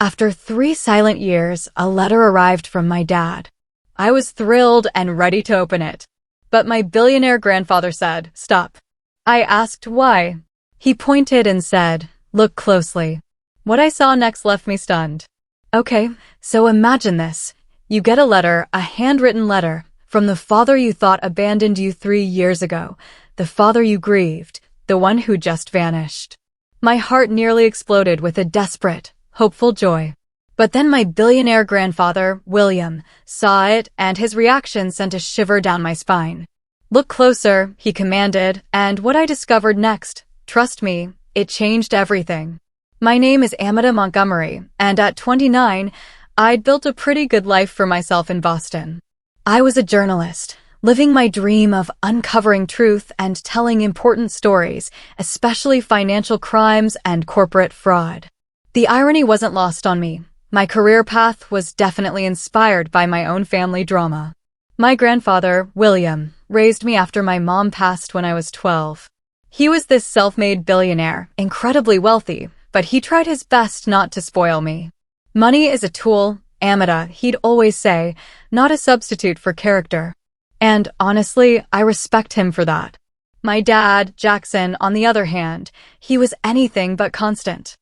After 3 silent years, a letter arrived from my dad. I was thrilled and ready to open it. But my billionaire grandfather said, "Stop." I asked why. He pointed and said, "Look closely." What I saw next left me stunned. Okay, so imagine this. You get a letter, a handwritten letter, from the father you thought abandoned you 3 years ago, the father you grieved, the one who just vanished. My heart nearly exploded with a desperate, hopeful joy. But then my billionaire grandfather, William, saw it, and his reaction sent a shiver down my spine. "Look closer," he commanded, and what I discovered next, trust me, it changed everything. My name is Amita Montgomery, and at 29, I'd built a pretty good life for myself in Boston. I was a journalist, living my dream of uncovering truth and telling important stories, especially financial crimes and corporate fraud. The irony wasn't lost on me. My career path was definitely inspired by my own family drama. My grandfather, William, raised me after my mom passed when I was 12. He was this self-made billionaire, incredibly wealthy, but he tried his best not to spoil me. Money is a tool, Amita, he'd always say, not a substitute for character. And honestly, I respect him for that. My dad, Jackson, on the other hand, he was anything but constant.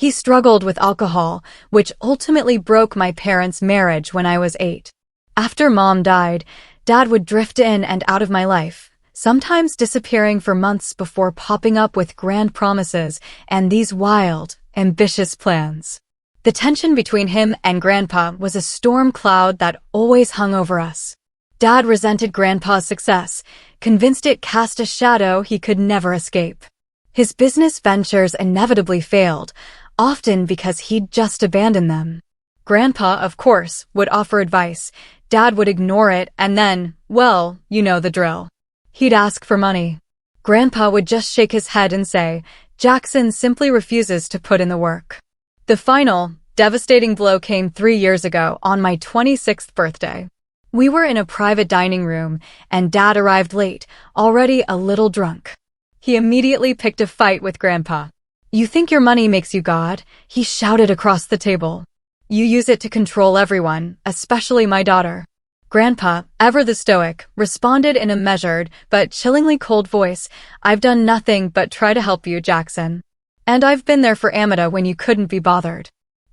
He struggled with alcohol, which ultimately broke my parents' marriage when I was 8. After Mom died, Dad would drift in and out of my life, sometimes disappearing for months before popping up with grand promises and these wild, ambitious plans. The tension between him and Grandpa was a storm cloud that always hung over us. Dad resented Grandpa's success, convinced it cast a shadow he could never escape. His business ventures inevitably failed, often because he'd just abandoned them. Grandpa, of course, would offer advice. Dad would ignore it, and then, well, you know the drill. He'd ask for money. Grandpa would just shake his head and say, "Jackson simply refuses to put in the work." The final, devastating blow came 3 years ago on my 26th birthday. We were in a private dining room, and Dad arrived late, already a little drunk. He immediately picked a fight with Grandpa. "You think your money makes you God?" he shouted across the table. "You use it to control everyone, especially my daughter." Grandpa, ever the stoic, responded in a measured but chillingly cold voice, "I've done nothing but try to help you, Jackson. And I've been there for Amita when you couldn't be bothered.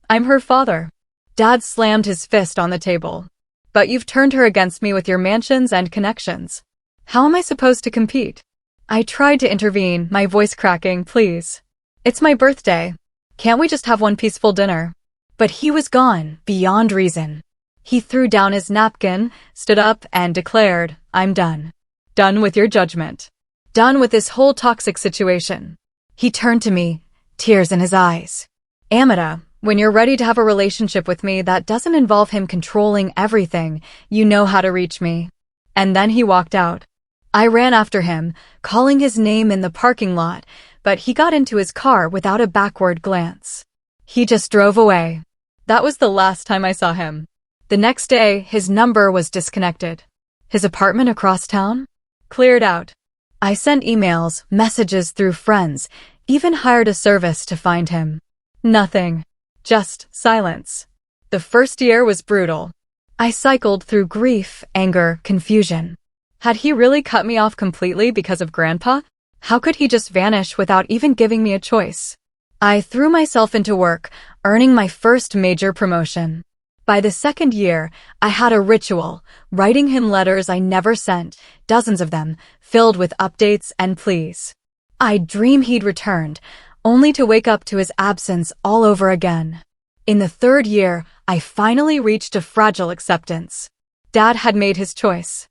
I'm her father." Dad slammed his fist on the table. "But you've turned her against me with your mansions and connections. How am I supposed to compete?" I tried to intervene, my voice cracking, "Please. It's my birthday. Can't we just have one peaceful dinner?" But he was gone, beyond reason. He threw down his napkin, stood up, and declared, "I'm done. Done with your judgment. Done with this whole toxic situation." He turned to me, tears in his eyes. "Amita, when you're ready to have a relationship with me that doesn't involve him controlling everything, you know how to reach me." And then he walked out. I ran after him, calling his name in the parking lot, but he got into his car without a backward glance. He just drove away. That was the last time I saw him. The next day, his number was disconnected. His apartment across town? Cleared out. I sent emails, messages through friends, even hired a service to find him. Nothing. Just silence. The first year was brutal. I cycled through grief, anger, confusion. Had he really cut me off completely because of Grandpa? How could he just vanish without even giving me a choice? I threw myself into work, earning my first major promotion. By the second year, I had a ritual, writing him letters I never sent, dozens of them, filled with updates and pleas. I'd dream he'd returned, only to wake up to his absence all over again. In the third year, I finally reached a fragile acceptance. Dad had made his choice.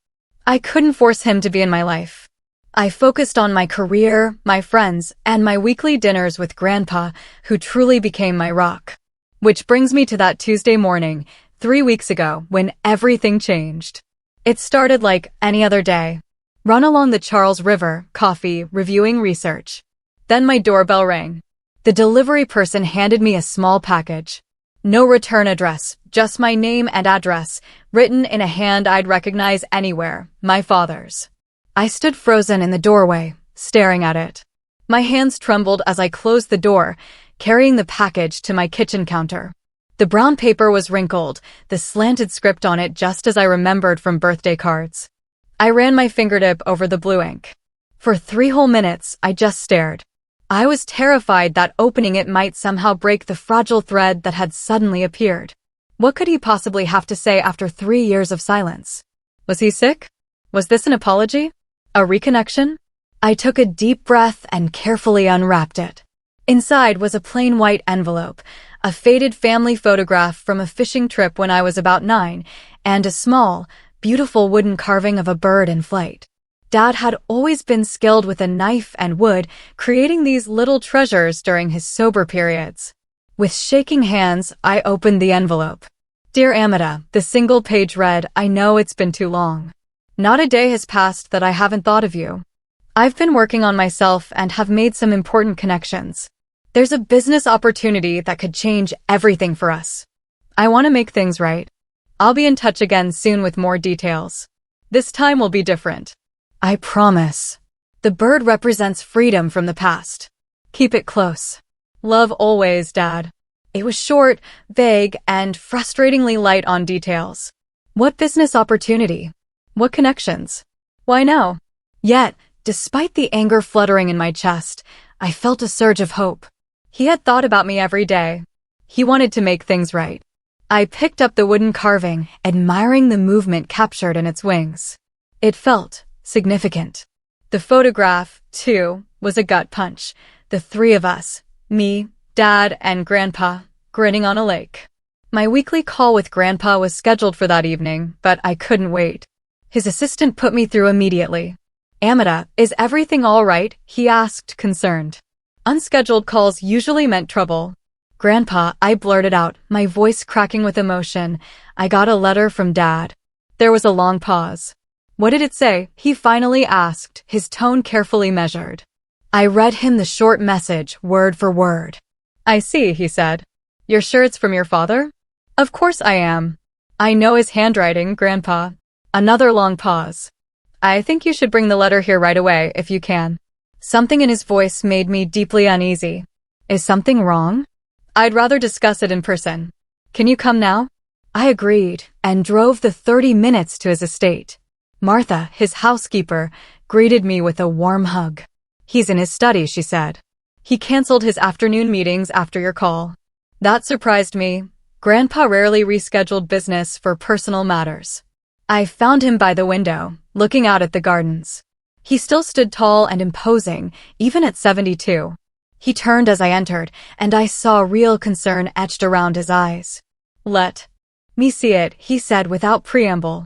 I couldn't force him to be in my life. I focused on my career, my friends, and my weekly dinners with Grandpa, who truly became my rock. Which brings me to that Tuesday morning, 3 weeks ago, when everything changed. It started like any other day. Run along the Charles River, coffee, reviewing research. Then my doorbell rang. The delivery person handed me a small package. No return address, just my name and address, written in a hand I'd recognize anywhere, my father's. I stood frozen in the doorway, staring at it. My hands trembled as I closed the door, carrying the package to my kitchen counter. The brown paper was wrinkled, the slanted script on it just as I remembered from birthday cards. I ran my fingertip over the blue ink. For 3 whole minutes, I just stared. I was terrified that opening it might somehow break the fragile thread that had suddenly appeared. What could he possibly have to say after 3 years of silence? Was he sick? Was this an apology? A reconnection? I took a deep breath and carefully unwrapped it. Inside was a plain white envelope, a faded family photograph from a fishing trip when I was about 9, and a small, beautiful wooden carving of a bird in flight. Dad had always been skilled with a knife and wood, creating these little treasures during his sober periods. With shaking hands, I opened the envelope. Dear Amita, the single page read, I know it's been too long. Not a day has passed that I haven't thought of you. I've been working on myself and have made some important connections. There's a business opportunity that could change everything for us. I want to make things right. I'll be in touch again soon with more details. This time will be different. I promise. The bird represents freedom from the past. Keep it close. Love always, Dad. It was short, vague, and frustratingly light on details. What business opportunity? What connections? Why now? Yet, despite the anger fluttering in my chest, I felt a surge of hope. He had thought about me every day. He wanted to make things right. I picked up the wooden carving, admiring the movement captured in its wings. It felt significant. The photograph, too, was a gut punch. The 3 of us, me, Dad, and Grandpa, grinning on a lake. My weekly call with Grandpa was scheduled for that evening, but I couldn't wait. His assistant put me through immediately. Amita, is everything all right? He asked, concerned. Unscheduled calls usually meant trouble. Grandpa, I blurted out, my voice cracking with emotion. I got a letter from Dad. There was a long pause. What did it say? He finally asked, his tone carefully measured. I read him the short message, word for word. I see, he said. You're sure it's from your father? Of course I am. I know his handwriting, Grandpa. Another long pause. I think you should bring the letter here right away, if you can. Something in his voice made me deeply uneasy. Is something wrong? I'd rather discuss it in person. Can you come now? I agreed, and drove the 30 minutes to his estate. Martha, his housekeeper, greeted me with a warm hug. He's in his study, she said. He canceled his afternoon meetings after your call. That surprised me. Grandpa rarely rescheduled business for personal matters. I found him by the window, looking out at the gardens. He still stood tall and imposing, even at 72. He turned as I entered, and I saw real concern etched around his eyes. Let me see it, he said without preamble.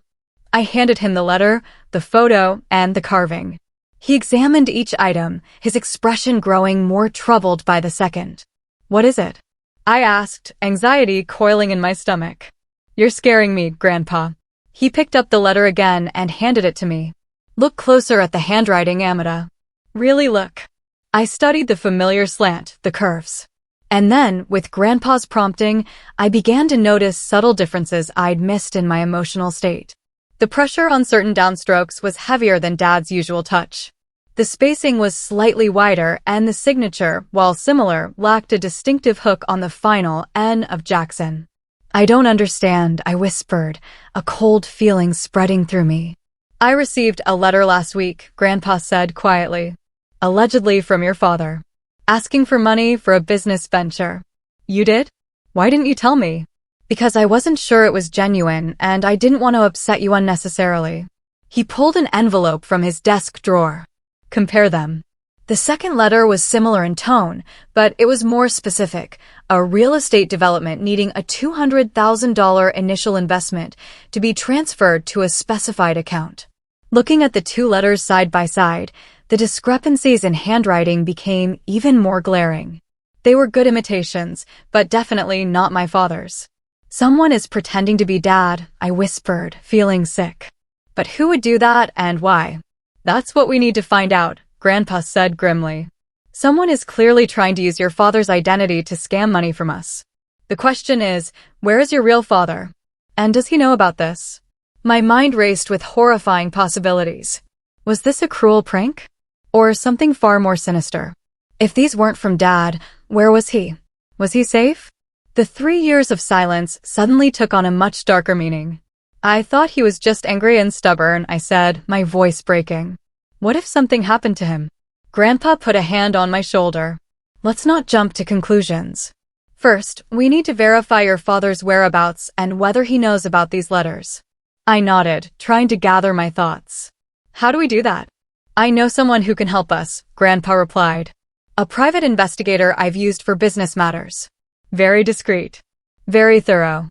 I handed him the letter, the photo, and the carving. He examined each item, his expression growing more troubled by the second. What is it? I asked, anxiety coiling in my stomach. You're scaring me, Grandpa. He picked up the letter again and handed it to me. Look closer at the handwriting, Amita. Really look. I studied the familiar slant, the curves. And then, with Grandpa's prompting, I began to notice subtle differences I'd missed in my emotional state. The pressure on certain downstrokes was heavier than Dad's usual touch. The spacing was slightly wider, and the signature, while similar, lacked a distinctive hook on the final N of Jackson. I don't understand, I whispered, a cold feeling spreading through me. I received a letter last week, Grandpa said quietly. Allegedly from your father. Asking for money for a business venture. You did? Why didn't you tell me? Because I wasn't sure it was genuine, and I didn't want to upset you unnecessarily. He pulled an envelope from his desk drawer. Compare them. The second letter was similar in tone, but it was more specific. A real estate development needing a $200,000 initial investment to be transferred to a specified account. Looking at the 2 letters side by side, the discrepancies in handwriting became even more glaring. They were good imitations, but definitely not my father's. Someone is pretending to be Dad, I whispered, feeling sick. But who would do that and why? That's what we need to find out, Grandpa said grimly. Someone is clearly trying to use your father's identity to scam money from us. The question is, where is your real father? And does he know about this? My mind raced with horrifying possibilities. Was this a cruel prank? Or something far more sinister? If these weren't from Dad, where was he? Was he safe? The 3 years of silence suddenly took on a much darker meaning. I thought he was just angry and stubborn, I said, my voice breaking. What if something happened to him? Grandpa put a hand on my shoulder. Let's not jump to conclusions. First, we need to verify your father's whereabouts and whether he knows about these letters. I nodded, trying to gather my thoughts. How do we do that? I know someone who can help us, Grandpa replied. A private investigator I've used for business matters. Very discreet. Very thorough.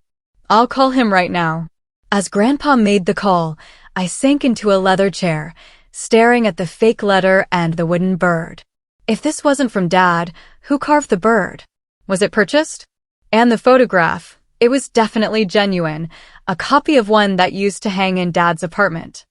I'll call him right now. As Grandpa made the call, I sank into a leather chair, staring at the fake letter and the wooden bird. If this wasn't from Dad, who carved the bird? Was it purchased? And the photograph, it was definitely genuine, a copy of one that used to hang in Dad's apartment.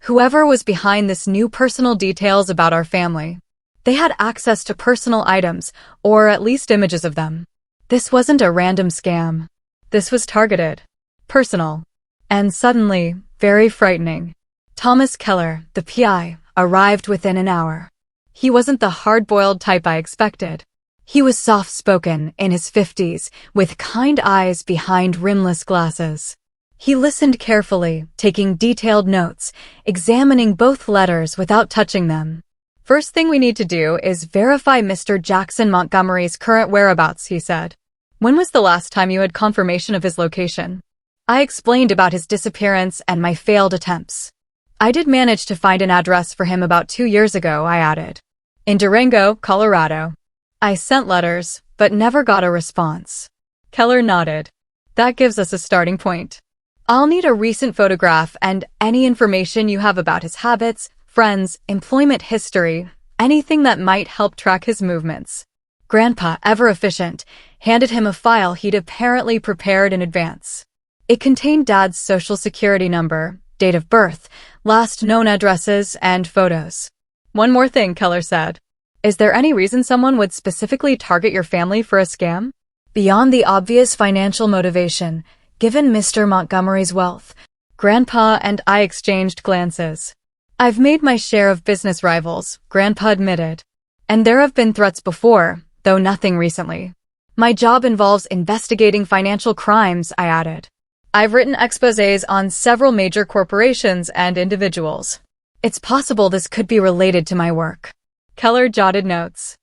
Whoever was behind this knew personal details about our family. They had access to personal items, or at least images of them. This wasn't a random scam. This was targeted. Personal. And suddenly, very frightening. Thomas Keller, the PI, arrived within an hour. He wasn't the hard-boiled type I expected. He was soft-spoken, in his 50s, with kind eyes behind rimless glasses. He listened carefully, taking detailed notes, examining both letters without touching them. First thing we need to do is verify Mr. Jackson Montgomery's current whereabouts, he said. When was the last time you had confirmation of his location? I explained about his disappearance and my failed attempts. I did manage to find an address for him about 2 years ago, I added. In Durango, Colorado. I sent letters, but never got a response. Keller nodded. That gives us a starting point. I'll need a recent photograph and any information you have about his habits, friends, employment history, anything that might help track his movements. Grandpa, ever efficient, handed him a file he'd apparently prepared in advance. It contained Dad's social security number, date of birth, last known addresses, and photos. One more thing, Keller said. Is there any reason someone would specifically target your family for a scam? Beyond the obvious financial motivation, given Mr. Montgomery's wealth, Grandpa and I exchanged glances. I've made my share of business rivals, Grandpa admitted. And there have been threats before, though nothing recently. My job involves investigating financial crimes, I added. I've written exposés on several major corporations and individuals. It's possible this could be related to my work. Keller jotted notes.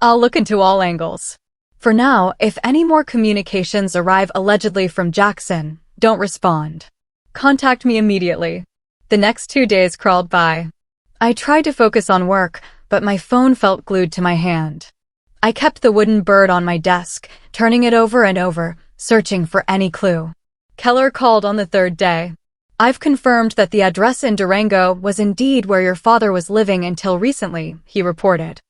I'll look into all angles. For now, if any more communications arrive allegedly from Jackson, don't respond. Contact me immediately. The next 2 days crawled by. I tried to focus on work, but my phone felt glued to my hand. I kept the wooden bird on my desk, turning it over and over, searching for any clue. Keller called on the 3rd day. I've confirmed that the address in Durango was indeed where your father was living until recently, he reported.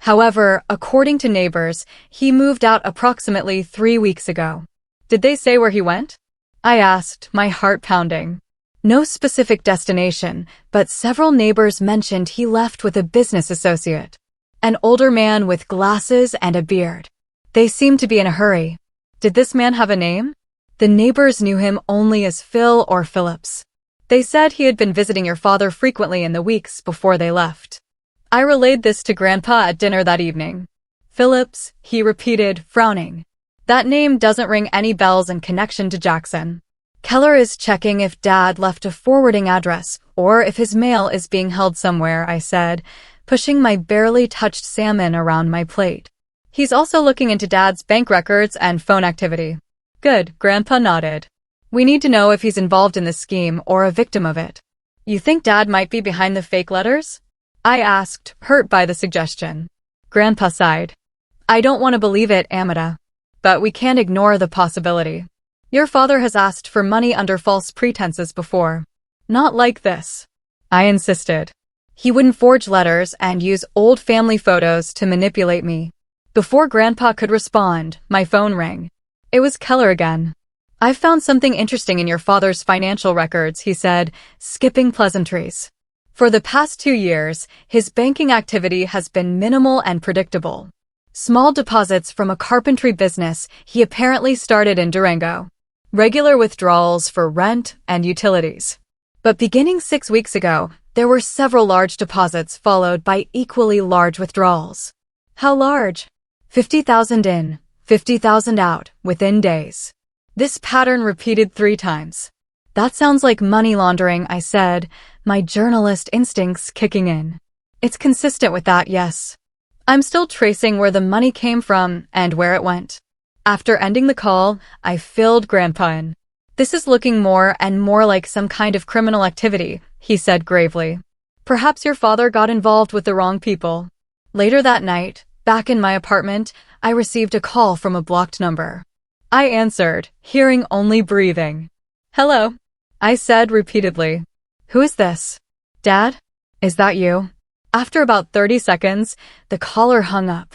However, according to neighbors, he moved out approximately 3 weeks ago. Did they say where he went? I asked, my heart pounding. No specific destination, but several neighbors mentioned he left with a business associate. An older man with glasses and a beard. They seemed to be in a hurry. Did this man have a name? The neighbors knew him only as Phil or Phillips. They said he had been visiting your father frequently in the weeks before they left. I relayed this to Grandpa at dinner that evening. Phillips, he repeated, frowning. That name doesn't ring any bells in connection to Jackson. Keller is checking if Dad left a forwarding address or if his mail is being held somewhere, I said, pushing my barely touched salmon around my plate. He's also looking into Dad's bank records and phone activity. Good, Grandpa nodded. We need to know if he's involved in the scheme or a victim of it. You think Dad might be behind the fake letters? I asked, hurt by the suggestion. Grandpa sighed. I don't want to believe it, Amita. But we can't ignore the possibility. Your father has asked for money under false pretenses before. Not like this. I insisted. He wouldn't forge letters and use old family photos to manipulate me. Before Grandpa could respond, my phone rang. It was Keller again. I've found something interesting in your father's financial records, he said, skipping pleasantries. For the past 2 years, his banking activity has been minimal and predictable. Small deposits from a carpentry business he apparently started in Durango. Regular withdrawals for rent and utilities. But beginning 6 weeks ago, there were several large deposits followed by equally large withdrawals. How large? $50,000 in, 50,000 out within days. This pattern repeated 3 times. That sounds like money laundering, I said, my journalist instincts kicking in. It's consistent with that, yes. I'm still tracing where the money came from and where it went. After ending the call, I filled Grandpa in. This is looking more and more like some kind of criminal activity, he said gravely. Perhaps your father got involved with the wrong people. Later that night, back in my apartment, I received a call from a blocked number. I answered, hearing only breathing. Hello, I said repeatedly. Who is this? Dad? Is that you? After about 30 seconds, the caller hung up.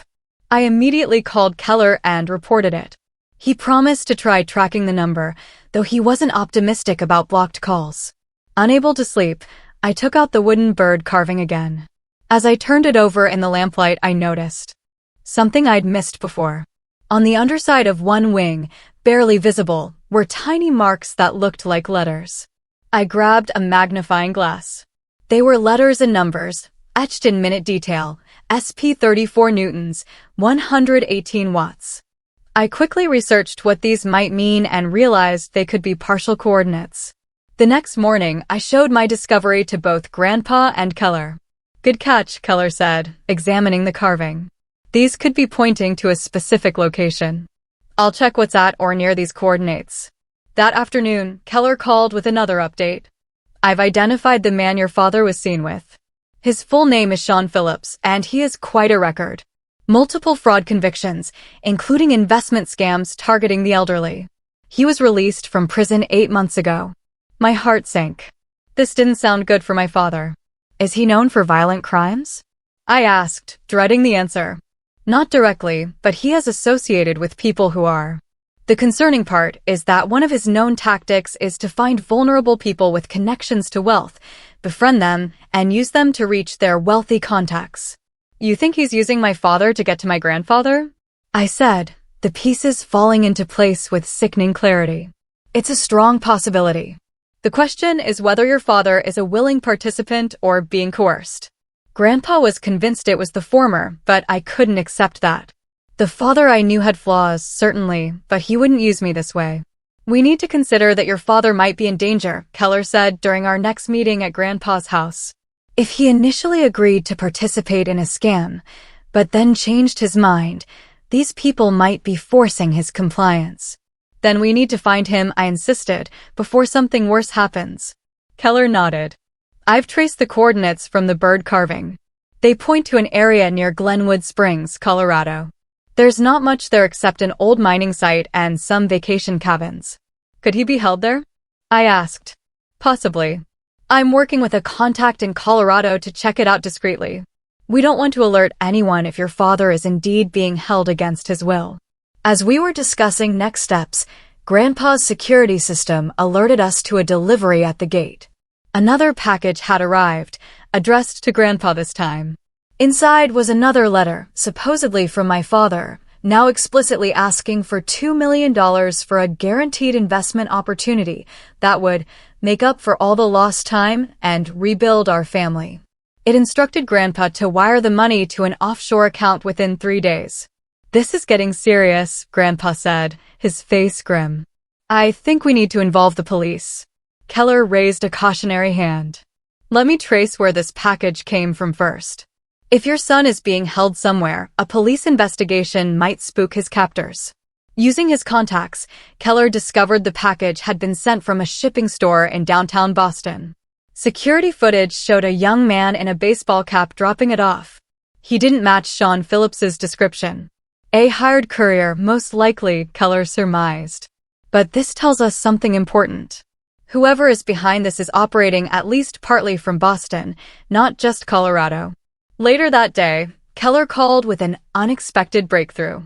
I immediately called Keller and reported it. He promised to try tracking the number, though he wasn't optimistic about blocked calls. Unable to sleep, I took out the wooden bird carving again. As I turned it over in the lamplight, I noticed something I'd missed before. On the underside of one wing, barely visible, were tiny marks that looked like letters. I grabbed a magnifying glass. They were letters and numbers, etched in minute detail, SP 34 newtons, 118 watts. I quickly researched what these might mean and realized they could be partial coordinates. The next morning, I showed my discovery to both Grandpa and Keller. Good catch, Keller said, examining the carving. These could be pointing to a specific location. I'll check what's at or near these coordinates. That afternoon, Keller called with another update. I've identified the man your father was seen with. His full name is Sean Phillips, and he has quite a record. Multiple fraud convictions, including investment scams targeting the elderly. He was released from prison 8 months ago. My heart sank. This didn't sound good for my father. Is he known for violent crimes? I asked, dreading the answer. Not directly, but he has associated with people who are. The concerning part is that one of his known tactics is to find vulnerable people with connections to wealth, befriend them, and use them to reach their wealthy contacts. You think he's using my father to get to my grandfather? I said, the pieces falling into place with sickening clarity. It's a strong possibility. The question is whether your father is a willing participant or being coerced. Grandpa was convinced it was the former, but I couldn't accept that. The father I knew had flaws, certainly, but he wouldn't use me this way. We need to consider that your father might be in danger, Keller said during our next meeting at Grandpa's house. If he initially agreed to participate in a scam, but then changed his mind, these people might be forcing his compliance. Then we need to find him, I insisted, before something worse happens. Keller nodded. I've traced the coordinates from the bird carving. They point to an area near Glenwood Springs, Colorado. There's not much there except an old mining site and some vacation cabins. Could he be held there? I asked. Possibly. I'm working with a contact in Colorado to check it out discreetly. We don't want to alert anyone if your father is indeed being held against his will. As we were discussing next steps, Grandpa's security system alerted us to a delivery at the gate. Another package had arrived, addressed to Grandpa this time. Inside was another letter, supposedly from my father, now explicitly asking for $2 million for a guaranteed investment opportunity that would make up for all the lost time and rebuild our family. It instructed Grandpa to wire the money to an offshore account within 3 days. This is getting serious, Grandpa said, his face grim. I think we need to involve the police. Keller raised a cautionary hand. Let me trace where this package came from first. If your son is being held somewhere, a police investigation might spook his captors. Using his contacts, Keller discovered the package had been sent from a shipping store in downtown Boston. Security footage showed a young man in a baseball cap dropping it off. He didn't match Sean Phillips's description. A hired courier, most likely, Keller surmised. But this tells us something important. Whoever is behind this is operating at least partly from Boston, not just Colorado. Later that day, Keller called with an unexpected breakthrough.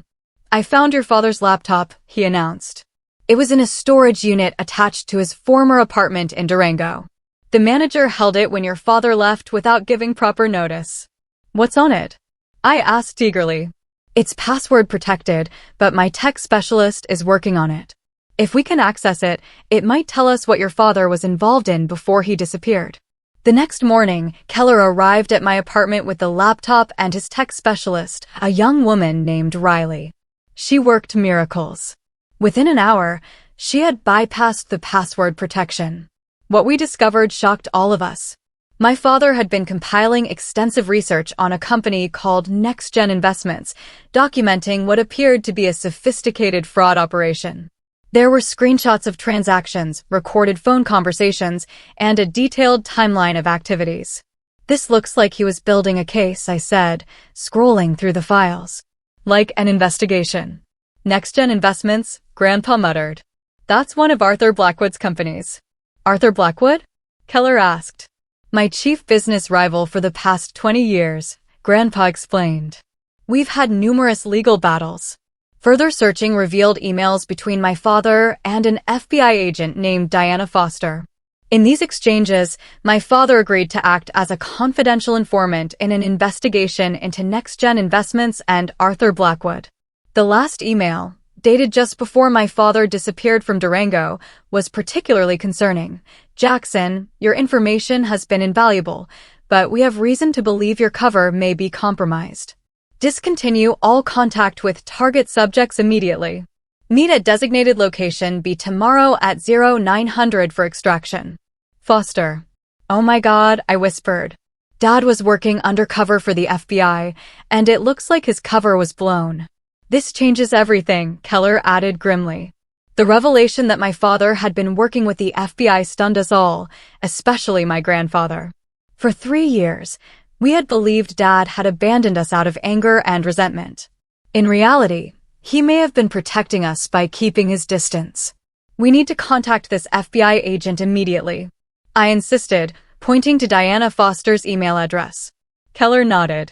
I found your father's laptop, he announced. It was in a storage unit attached to his former apartment in Durango. The manager held it when your father left without giving proper notice. What's on it? I asked eagerly. It's password protected, but my tech specialist is working on it. If we can access it, it might tell us what your father was involved in before he disappeared. The next morning, Keller arrived at my apartment with the laptop and his tech specialist, a young woman named Riley. She worked miracles. Within an hour, she had bypassed the password protection. What we discovered shocked all of us. My father had been compiling extensive research on a company called NextGen Investments, documenting what appeared to be a sophisticated fraud operation. There were screenshots of transactions, recorded phone conversations, and a detailed timeline of activities. "This looks like he was building a case," I said, scrolling through the files. "Like an investigation." "NextGen Investments," Grandpa muttered. "That's one of Arthur Blackwood's companies." "Arthur Blackwood?" Keller asked. "My chief business rival for the past 20 years, Grandpa explained. We've had numerous legal battles. Further searching revealed emails between my father and an FBI agent named Diana Foster. In these exchanges, my father agreed to act as a confidential informant in an investigation into NextGen Investments and Arthur Blackwood. The last email, dated just before my father disappeared from Durango, was particularly concerning. "Jackson, your information has been invaluable, but we have reason to believe your cover may be compromised. Discontinue all contact with target subjects immediately. Meet at designated location B tomorrow at 0900 for extraction. Foster." "Oh my God," I whispered. Dad was working undercover for the FBI, and it looks like his cover was blown. "This changes everything," Keller added grimly. The revelation that my father had been working with the FBI stunned us all, especially my grandfather. For 3 years, we had believed Dad had abandoned us out of anger and resentment. In reality, he may have been protecting us by keeping his distance. "We need to contact this FBI agent immediately," I insisted, pointing to Diana Foster's email address. Keller nodded.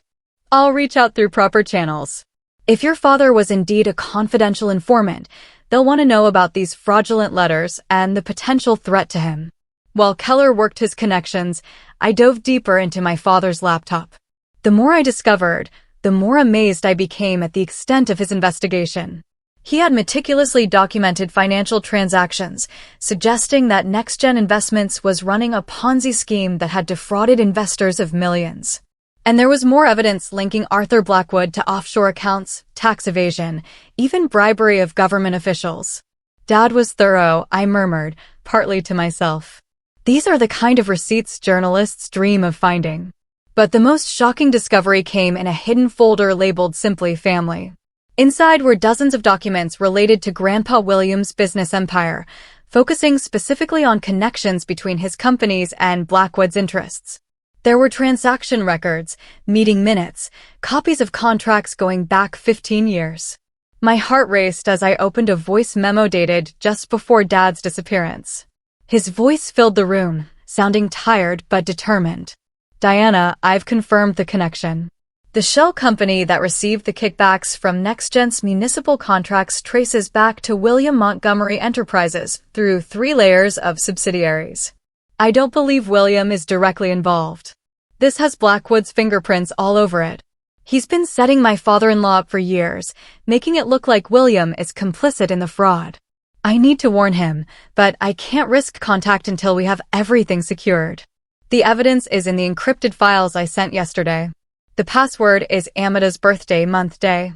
"I'll reach out through proper channels. If your father was indeed a confidential informant, they'll want to know about these fraudulent letters and the potential threat to him." While Keller worked his connections, I dove deeper into my father's laptop. The more I discovered, the more amazed I became at the extent of his investigation. He had meticulously documented financial transactions, suggesting that NextGen Investments was running a Ponzi scheme that had defrauded investors of millions. And there was more evidence linking Arthur Blackwood to offshore accounts, tax evasion, even bribery of government officials. "Dad was thorough," I murmured, partly to myself. These are the kind of receipts journalists dream of finding. But the most shocking discovery came in a hidden folder labeled simply Family. Inside were dozens of documents related to Grandpa William's business empire, focusing specifically on connections between his companies and Blackwood's interests. There were transaction records, meeting minutes, copies of contracts going back 15 years. My heart raced as I opened a voice memo dated just before Dad's disappearance. His voice filled the room, sounding tired but determined. "Diana, I've confirmed the connection. The shell company that received the kickbacks from NextGen's municipal contracts traces back to William Montgomery Enterprises through 3 layers of subsidiaries. I don't believe William is directly involved. This has Blackwood's fingerprints all over it. He's been setting my father-in-law up for years, making it look like William is complicit in the fraud. I need to warn him, but I can't risk contact until we have everything secured. The evidence is in the encrypted files I sent yesterday. The password is Amada's birthday month day.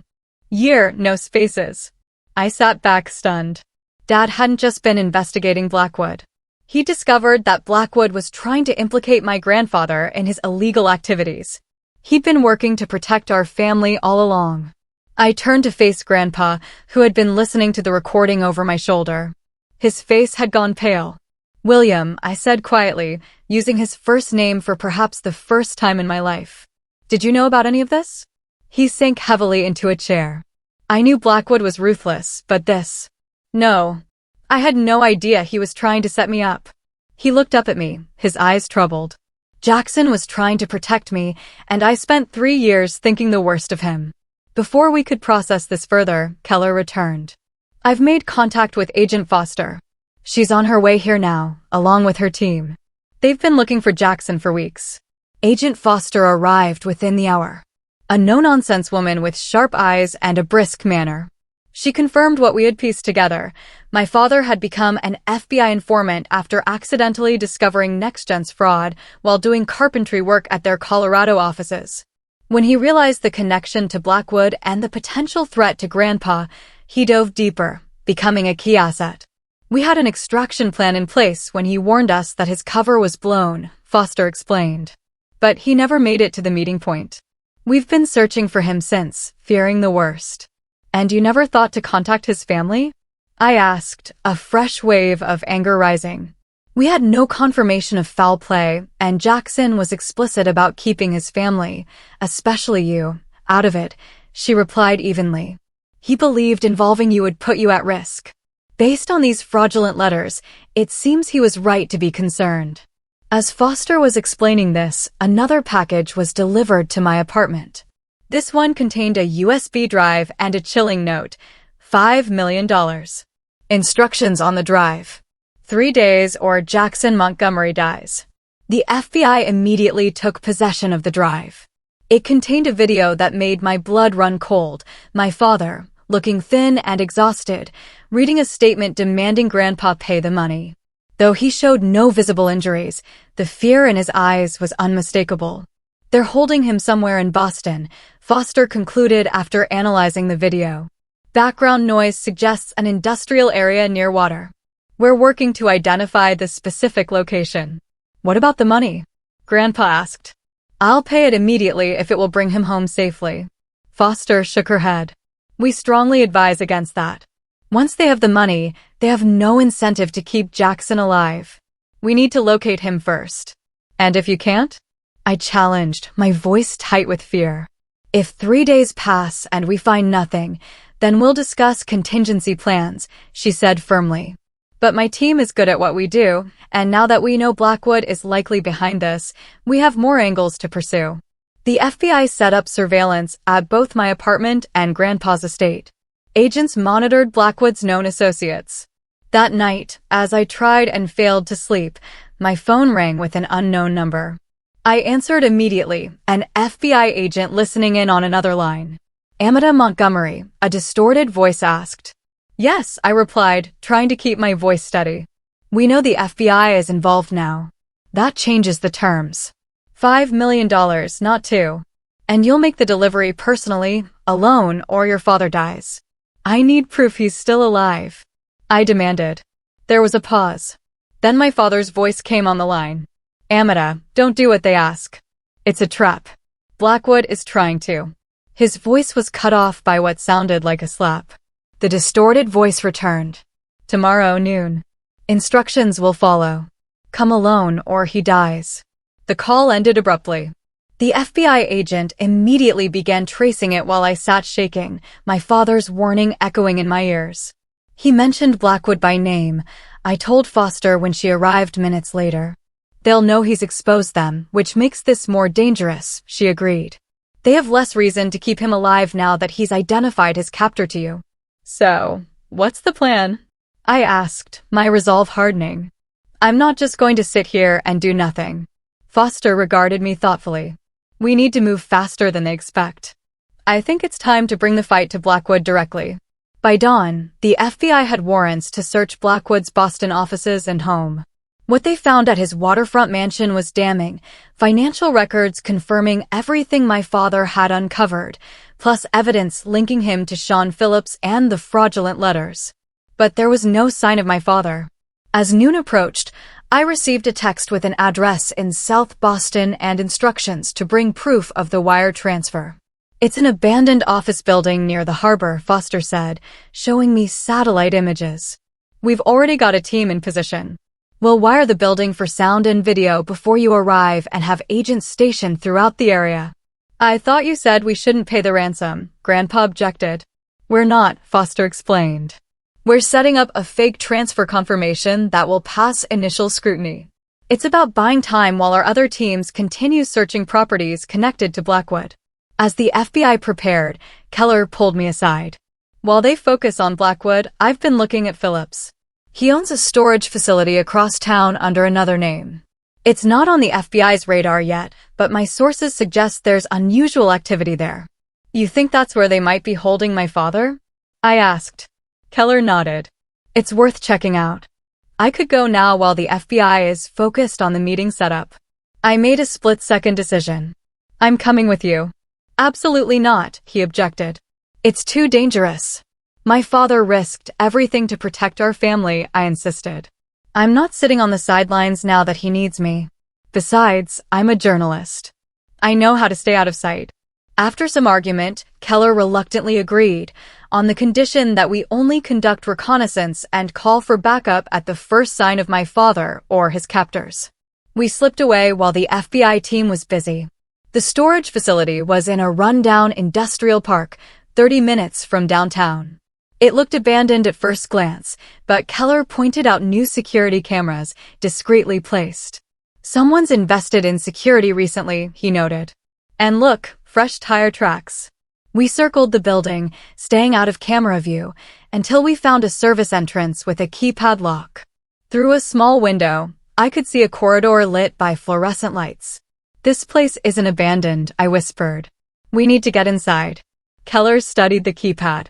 Year, no spaces." I sat back stunned. Dad hadn't just been investigating Blackwood. He discovered that Blackwood was trying to implicate my grandfather in his illegal activities. He'd been working to protect our family all along. I turned to face Grandpa, who had been listening to the recording over my shoulder. His face had gone pale. "William," I said quietly, using his first name for perhaps the first time in my life. "Did you know about any of this?" He sank heavily into a chair. "I knew Blackwood was ruthless, but this... No. I had no idea he was trying to set me up." He looked up at me, his eyes troubled. "Jackson was trying to protect me, and I spent 3 years thinking the worst of him." Before we could process this further, Keller returned. "I've made contact with Agent Foster. She's on her way here now, along with her team. They've been looking for Jackson for weeks." Agent Foster arrived within the hour. A no-nonsense woman with sharp eyes and a brisk manner. She confirmed what we had pieced together. My father had become an FBI informant after accidentally discovering NextGen's fraud while doing carpentry work at their Colorado offices. When he realized the connection to Blackwood and the potential threat to Grandpa, he dove deeper, becoming a key asset. We had an extraction plan in place when he warned us that his cover was blown, Foster explained. But he never made it to the meeting point. We've been searching for him since, fearing the worst. And you never thought to contact his family? I asked, a fresh wave of anger rising. We had no confirmation of foul play, and Jackson was explicit about keeping his family, especially you, out of it, she replied evenly. He believed involving you would put you at risk. Based on these fraudulent letters, it seems he was right to be concerned. As Foster was explaining this, another package was delivered to my apartment. This one contained a USB drive and a chilling note, $5 million. Instructions on the drive. 3 days or Jackson Montgomery dies. The FBI immediately took possession of the drive. It contained a video that made my blood run cold. My father, looking thin and exhausted, reading a statement demanding Grandpa pay the money. Though he showed no visible injuries, the fear in his eyes was unmistakable. They're holding him somewhere in Boston, Foster concluded after analyzing the video. Background noise suggests an industrial area near water. We're working to identify the specific location. What about the money? Grandpa asked. I'll pay it immediately if it will bring him home safely. Foster shook her head. We strongly advise against that. Once they have the money, they have no incentive to keep Jackson alive. We need to locate him first. And if you can't? I challenged, my voice tight with fear. If 3 days pass and we find nothing, then we'll discuss contingency plans, she said firmly. But my team is good at what we do, and now that we know Blackwood is likely behind this, we have more angles to pursue. The FBI set up surveillance at both my apartment and Grandpa's estate. Agents monitored Blackwood's known associates. That night, as I tried and failed to sleep, my phone rang with an unknown number. I answered immediately, an FBI agent listening in on another line. Aita Montgomery, a distorted voice asked. Yes, I replied, trying to keep my voice steady. We know the FBI is involved now. That changes the terms. $5 million, not 2. And you'll make the delivery personally, alone, or your father dies. I need proof he's still alive. I demanded. There was a pause. Then my father's voice came on the line. Aita, don't do what they ask. It's a trap. Blackwood is trying to. His voice was cut off by what sounded like a slap. The distorted voice returned. Tomorrow noon. Instructions will follow. Come alone or he dies. The call ended abruptly. The FBI agent immediately began tracing it while I sat shaking, my father's warning echoing in my ears. He mentioned Blackwood by name. I told Foster when she arrived minutes later. They'll know he's exposed them, which makes this more dangerous, she agreed. They have less reason to keep him alive now that he's identified his captor to you. So, what's the plan? I asked, my resolve hardening. I'm not just going to sit here and do nothing. Foster regarded me thoughtfully. We need to move faster than they expect. I think it's time to bring the fight to Blackwood directly. By dawn, the FBI had warrants to search Blackwood's Boston offices and home. What they found at his waterfront mansion was damning, financial records confirming everything my father had uncovered, plus evidence linking him to Sean Phillips and the fraudulent letters. But there was no sign of my father. As noon approached, I received a text with an address in South Boston and instructions to bring proof of the wire transfer. It's an abandoned office building near the harbor, Foster said, showing me satellite images. We've already got a team in position. We'll wire the building for sound and video before you arrive and have agents stationed throughout the area. I thought you said we shouldn't pay the ransom, Grandpa objected. We're not, Foster explained. We're setting up a fake transfer confirmation that will pass initial scrutiny. It's about buying time while our other teams continue searching properties connected to Blackwood. As the FBI prepared, Keller pulled me aside. While they focus on Blackwood, I've been looking at Phillips. He owns a storage facility across town under another name. It's not on the FBI's radar yet, but my sources suggest there's unusual activity there. You think that's where they might be holding my father? I asked. Keller nodded. It's worth checking out. I could go now while the FBI is focused on the meeting setup. I made a split-second decision. I'm coming with you. Absolutely not, he objected. It's too dangerous. My father risked everything to protect our family, I insisted. I'm not sitting on the sidelines now that he needs me. Besides, I'm a journalist. I know how to stay out of sight. After some argument, Keller reluctantly agreed, on the condition that we only conduct reconnaissance and call for backup at the first sign of my father or his captors. We slipped away while the FBI team was busy. The storage facility was in a run-down industrial park, 30 minutes from downtown. It looked abandoned at first glance, but Keller pointed out new security cameras, discreetly placed. Someone's invested in security recently, he noted. And look, fresh tire tracks. We circled the building, staying out of camera view, until we found a service entrance with a keypad lock. Through a small window, I could see a corridor lit by fluorescent lights. This place isn't abandoned, I whispered. We need to get inside. Keller studied the keypad.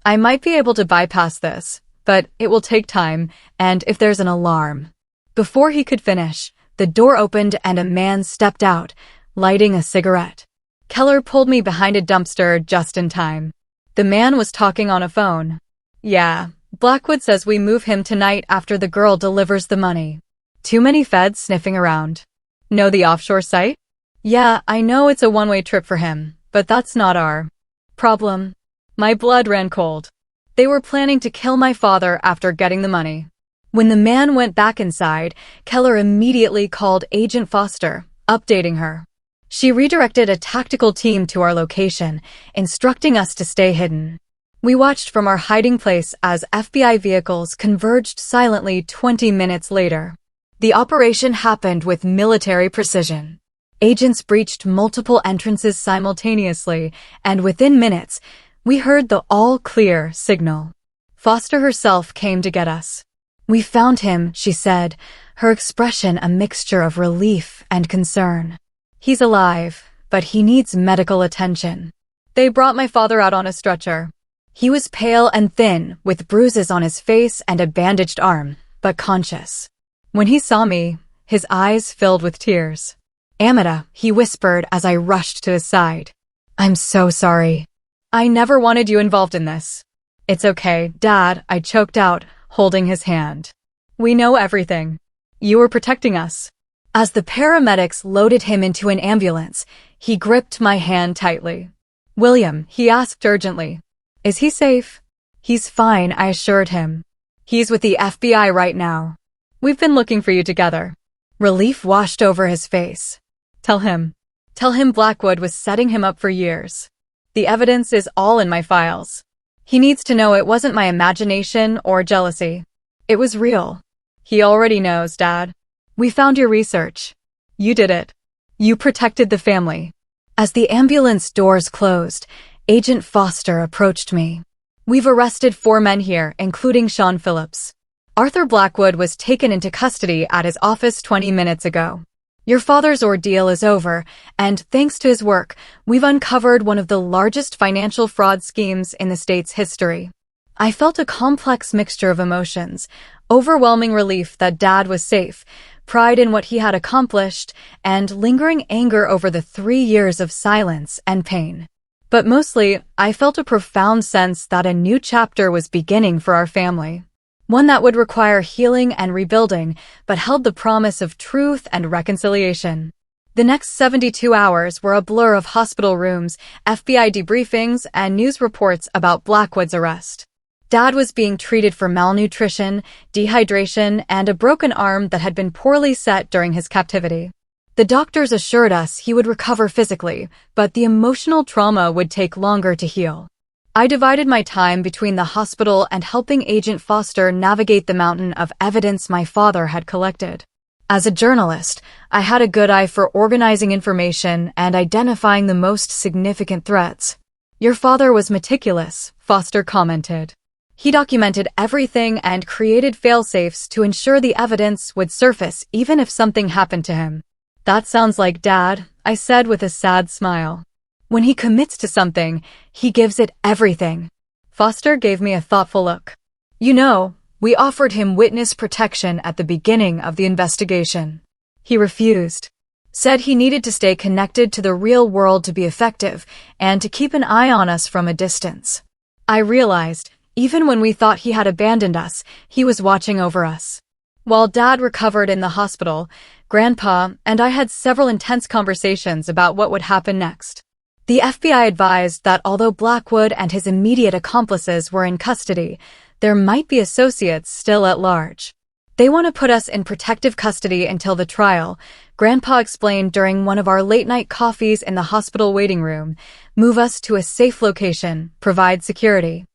I might be able to bypass this, but it will take time, and if there's an alarm. Before he could finish, the door opened and a man stepped out, lighting a cigarette. Keller pulled me behind a dumpster just in time. The man was talking on a phone. Yeah, Blackwood says we move him tonight after the girl delivers the money. Too many feds sniffing around. Know the offshore site? Yeah, I know it's a one-way trip for him, but that's not our problem. My blood ran cold. They were planning to kill my father after getting the money. When the man went back inside, Keller immediately called Agent Foster, updating her. She redirected a tactical team to our location, instructing us to stay hidden. We watched from our hiding place as FBI vehicles converged silently 20 minutes later. The operation happened with military precision. Agents breached multiple entrances simultaneously, and within minutes, we heard the all-clear signal. Foster herself came to get us. We found him, she said, her expression a mixture of relief and concern. He's alive, but he needs medical attention. They brought my father out on a stretcher. He was pale and thin, with bruises on his face and a bandaged arm, but conscious. When he saw me, his eyes filled with tears. Amita, he whispered as I rushed to his side. I'm so sorry. I never wanted you involved in this. It's okay, Dad, I choked out, holding his hand. We know everything. You were protecting us. As the paramedics loaded him into an ambulance, he gripped my hand tightly. William, he asked urgently. Is he safe? He's fine, I assured him. He's with the FBI right now. We've been looking for you together. Relief washed over his face. Tell him Blackwood was setting him up for years. The evidence is all in my files. He needs to know it wasn't my imagination or jealousy. It was real. He already knows, Dad. We found your research. You did it. You protected the family. As the ambulance doors closed, Agent Foster approached me. We've arrested 4 men here, including Sean Phillips. Arthur Blackwood was taken into custody at his office 20 minutes ago. Your father's ordeal is over, and thanks to his work, we've uncovered one of the largest financial fraud schemes in the state's history. I felt a complex mixture of emotions, overwhelming relief that Dad was safe, pride in what he had accomplished, and lingering anger over the 3 years of silence and pain. But mostly, I felt a profound sense that a new chapter was beginning for our family. One that would require healing and rebuilding, but held the promise of truth and reconciliation. The next 72 hours were a blur of hospital rooms, FBI debriefings, and news reports about Blackwood's arrest. Dad was being treated for malnutrition, dehydration, and a broken arm that had been poorly set during his captivity. The doctors assured us he would recover physically, but the emotional trauma would take longer to heal. I divided my time between the hospital and helping Agent Foster navigate the mountain of evidence my father had collected. As a journalist, I had a good eye for organizing information and identifying the most significant threats. Your father was meticulous, Foster commented. He documented everything and created fail-safes to ensure the evidence would surface even if something happened to him. That sounds like Dad, I said with a sad smile. When he commits to something, he gives it everything. Foster gave me a thoughtful look. You know, we offered him witness protection at the beginning of the investigation. He refused. Said he needed to stay connected to the real world to be effective and to keep an eye on us from a distance. I realized, even when we thought he had abandoned us, he was watching over us. While Dad recovered in the hospital, Grandpa and I had several intense conversations about what would happen next. The FBI advised that although Blackwood and his immediate accomplices were in custody, there might be associates still at large. They want to put us in protective custody until the trial, Grandpa explained during one of our late-night coffees in the hospital waiting room, move us to a safe location, provide security.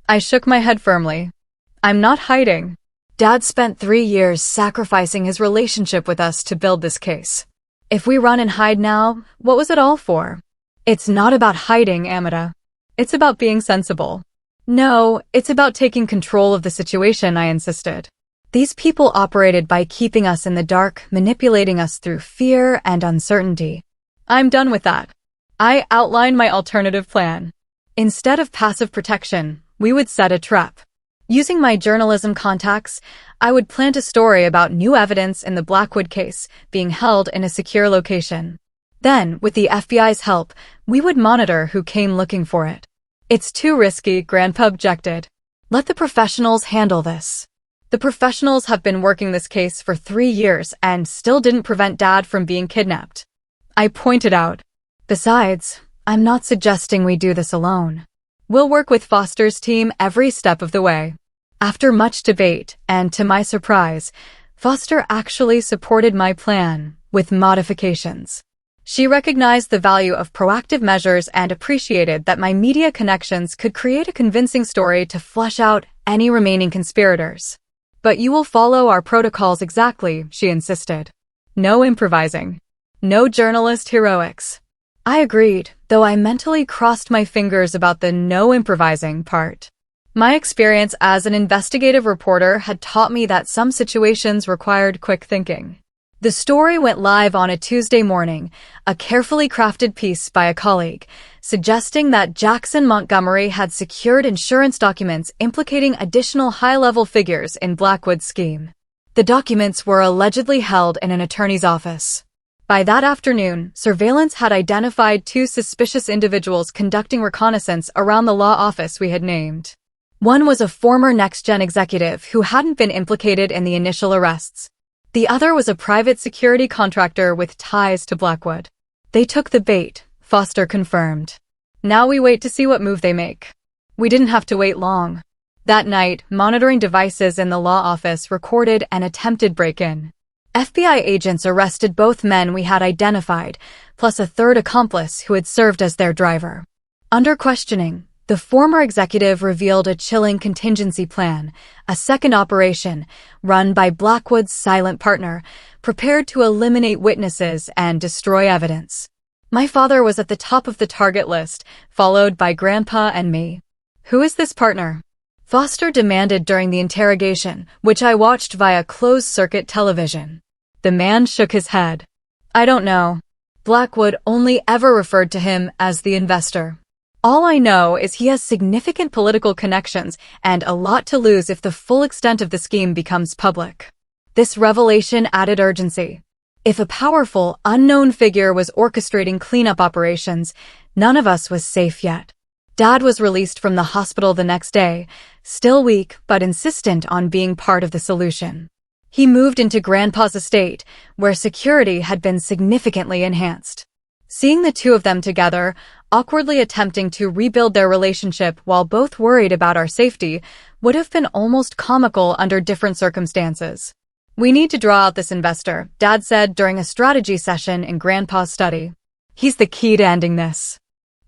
I shook my head firmly. I'm not hiding. Dad spent 3 years sacrificing his relationship with us to build this case. If we run and hide now, what was it all for? It's not about hiding, Amita. It's about being sensible. No, it's about taking control of the situation, I insisted. These people operated by keeping us in the dark, manipulating us through fear and uncertainty. I'm done with that. I outlined my alternative plan. Instead of passive protection, we would set a trap. Using my journalism contacts, I would plant a story about new evidence in the Blackwood case being held in a secure location. Then, with the FBI's help, we would monitor who came looking for it. It's too risky, Grandpa objected. Let the professionals handle this. The professionals have been working this case for 3 years and still didn't prevent Dad from being kidnapped. I pointed out. Besides, I'm not suggesting we do this alone. We'll work with Foster's team every step of the way. After much debate, and to my surprise, Foster actually supported my plan, with modifications. She recognized the value of proactive measures and appreciated that my media connections could create a convincing story to flush out any remaining conspirators. But you will follow our protocols exactly, she insisted. No improvising. No journalist heroics. I agreed, though I mentally crossed my fingers about the no improvising part. My experience as an investigative reporter had taught me that some situations required quick thinking. The story went live on a Tuesday morning, a carefully crafted piece by a colleague, suggesting that Jackson Montgomery had secured insurance documents implicating additional high-level figures in Blackwood's scheme. The documents were allegedly held in an attorney's office. By that afternoon, surveillance had identified 2 suspicious individuals conducting reconnaissance around the law office we had named. One was a former NextGen executive who hadn't been implicated in the initial arrests. The other was a private security contractor with ties to Blackwood. They took the bait, Foster confirmed. Now we wait to see what move they make. We didn't have to wait long. That night, monitoring devices in the law office recorded an attempted break-in. FBI agents arrested both men we had identified, plus a third accomplice who had served as their driver. Under questioning, the former executive revealed a chilling contingency plan, a second operation, run by Blackwood's silent partner, prepared to eliminate witnesses and destroy evidence. My father was at the top of the target list, followed by Grandpa and me. Who is this partner? Foster demanded during the interrogation, which I watched via closed-circuit television. The man shook his head. I don't know. Blackwood only ever referred to him as the investor. All I know is he has significant political connections and a lot to lose if the full extent of the scheme becomes public. This revelation added urgency. If a powerful, unknown figure was orchestrating cleanup operations, none of us was safe yet. Dad was released from the hospital the next day, still weak but insistent on being part of the solution. He moved into Grandpa's estate, where security had been significantly enhanced. Seeing the two of them together, awkwardly attempting to rebuild their relationship while both worried about our safety, would have been almost comical under different circumstances. We need to draw out this investor, Dad said during a strategy session in Grandpa's study. He's the key to ending this.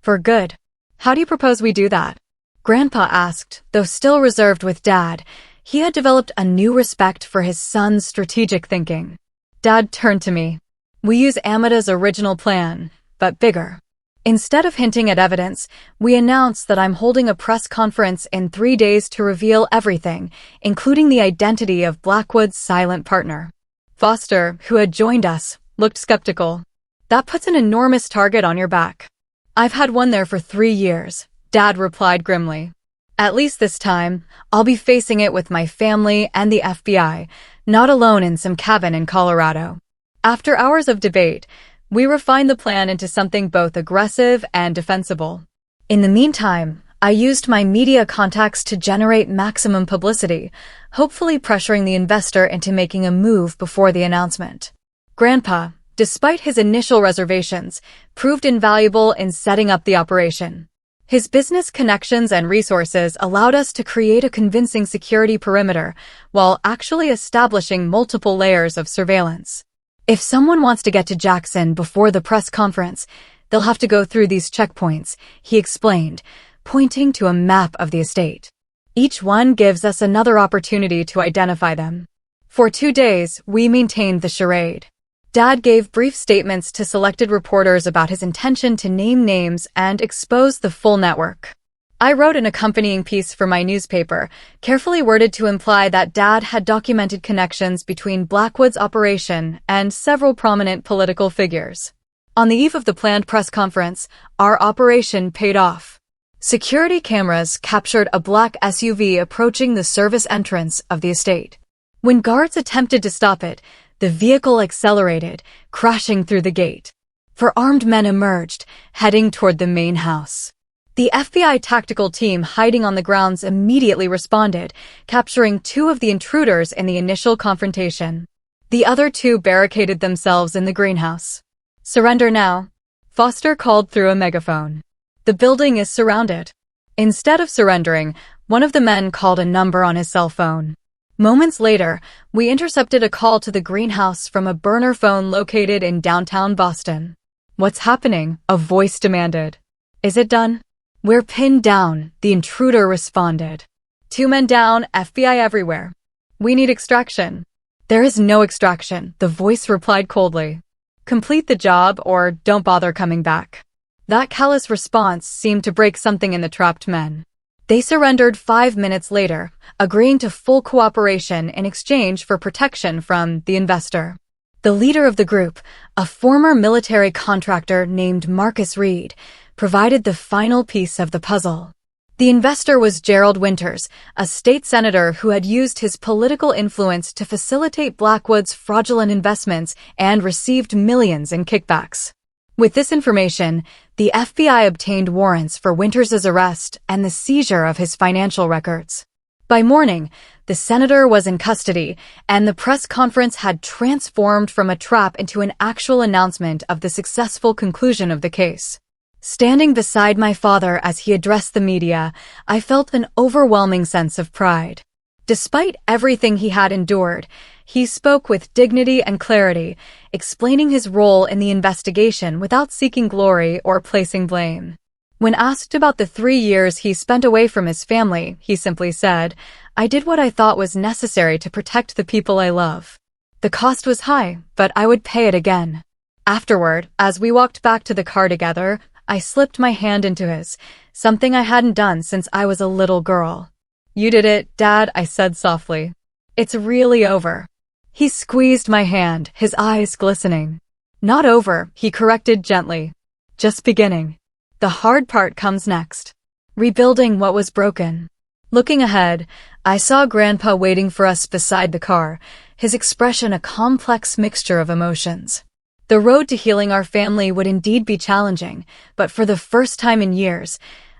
For good. How do you propose we do that? Grandpa asked, though still reserved with Dad. He had developed a new respect for his son's strategic thinking. Dad turned to me. We use Amita's original plan, but bigger. Instead of hinting at evidence, we announce that I'm holding a press conference in 3 days to reveal everything, including the identity of Blackwood's silent partner. Foster, who had joined us, looked skeptical. That puts an enormous target on your back. I've had one there for 3 years, Dad replied grimly. At least this time, I'll be facing it with my family and the FBI, not alone in some cabin in Colorado. After hours of debate, We refined the plan into something both aggressive and defensible. In the meantime, I used my media contacts to generate maximum publicity, hopefully pressuring the investor into making a move before the announcement. Grandpa, despite his initial reservations, proved invaluable in setting up the operation. His business connections and resources allowed us to create a convincing security perimeter while actually establishing multiple layers of surveillance. If someone wants to get to Jackson before the press conference, they'll have to go through these checkpoints, he explained, pointing to a map of the estate. Each one gives us another opportunity to identify them. For 2 days, we maintained the charade. Dad gave brief statements to selected reporters about his intention to name names and expose the full network. I wrote an accompanying piece for my newspaper, carefully worded to imply that Dad had documented connections between Blackwood's operation and several prominent political figures. On the eve of the planned press conference, our operation paid off. Security cameras captured a black SUV approaching the service entrance of the estate. When guards attempted to stop it, the vehicle accelerated, crashing through the gate. 4 armed men emerged, heading toward the main house. The FBI tactical team hiding on the grounds immediately responded, capturing 2 of the intruders in the initial confrontation. The other 2 barricaded themselves in the greenhouse. "Surrender now," Foster called through a megaphone. "The building is surrounded." Instead of surrendering, one of the men called a number on his cell phone. Moments later, we intercepted a call to the greenhouse from a burner phone located in downtown Boston. "What's happening?" a voice demanded. "Is it done?" "We're pinned down," the intruder responded. "2 men down, FBI everywhere. We need extraction." "There is no extraction," the voice replied coldly. "Complete the job or don't bother coming back." That callous response seemed to break something in the trapped men. They surrendered 5 minutes later, agreeing to full cooperation in exchange for protection from the investor. The leader of the group, a former military contractor named Marcus Reed, provided the final piece of the puzzle. The investor was Gerald Winters, a state senator who had used his political influence to facilitate Blackwood's fraudulent investments and received millions in kickbacks. With this information, the FBI obtained warrants for Winters' arrest and the seizure of his financial records. By morning, the senator was in custody, and the press conference had transformed from a trap into an actual announcement of the successful conclusion of the case. Standing beside my father as he addressed the media, I felt an overwhelming sense of pride. Despite everything he had endured, he spoke with dignity and clarity, explaining his role in the investigation without seeking glory or placing blame. When asked about the 3 years he spent away from his family, he simply said, "I did what I thought was necessary to protect the people I love. The cost was high, but I would pay it again." Afterward, as we walked back to the car together, I slipped my hand into his, something I hadn't done since I was a little girl. "You did it, Dad," I said softly. "It's really over." He squeezed my hand, his eyes glistening. "Not over," he corrected gently. "Just beginning. The hard part comes next. Rebuilding what was broken." Looking ahead, I saw Grandpa waiting for us beside the car, his expression a complex mixture of emotions. The road to healing our family would indeed be challenging, but for the first time in years,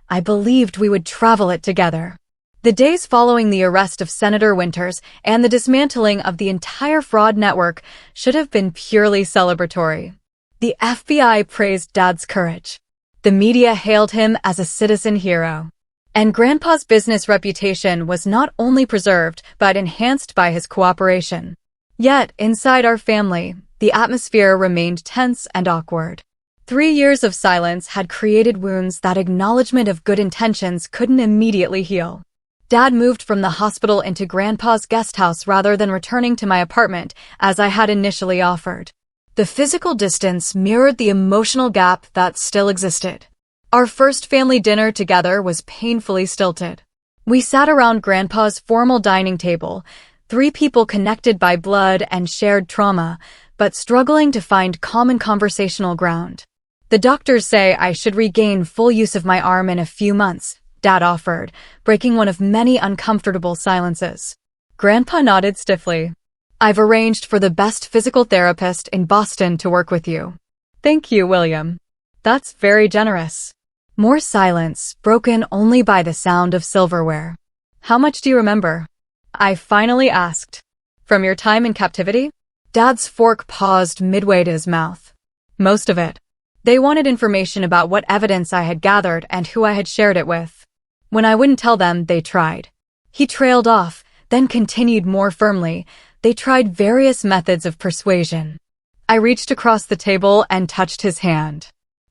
I believed we would travel it together. The days following the arrest of Senator Winters and the dismantling of the entire fraud network should have been purely celebratory. The FBI praised Dad's courage. The media hailed him as a citizen hero. And Grandpa's business reputation was not only preserved but enhanced by his cooperation. Yet, inside our family, the atmosphere remained tense and awkward. 3 years of silence had created wounds that acknowledgement of good intentions couldn't immediately heal. Dad moved from the hospital into Grandpa's guest house rather than returning to my apartment, as I had initially offered. The physical distance mirrored the emotional gap that still existed. Our first family dinner together was painfully stilted. We sat around Grandpa's formal dining table, 3 people connected by blood and shared trauma, but struggling to find common conversational ground. "The doctors say I should regain full use of my arm in a few months," Dad offered, breaking one of many uncomfortable silences. Grandpa nodded stiffly. "I've arranged for the best physical therapist in Boston to work with you." Thank you, William. That's very generous. More silence, broken only by the sound of silverware. How much do you remember? I finally asked. From your time in captivity? Dad's fork paused midway to his mouth. Most of it. They wanted information about what evidence I had gathered and who I had shared it with. When I wouldn't tell them, they tried. He trailed off, then continued more firmly. They tried various methods of persuasion. I reached across the table and touched his hand.